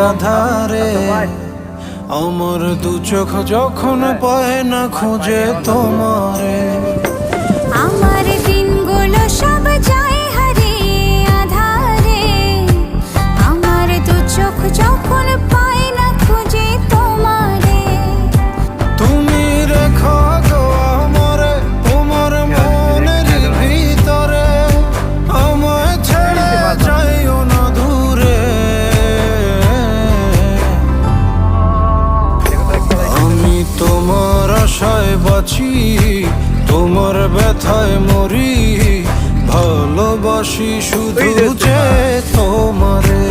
আধারে আমার দু চোখ যখন পায় না খুঁজে তোমারে। আমার দিনগুলো সব যায় হারিয়ে আধারে, আমার দু চোখ যখন পায় না খুঁজে তোমারে। তুমি রেখো গো আমারে তোমার মনের ভিতরে, আমায় ছেড়ে যাইও না দূরে। আমি তোমার আশায় বাঁচি, তোমার ব্যথায় মরি, ভালোবাসি শুধু যে তোমারে।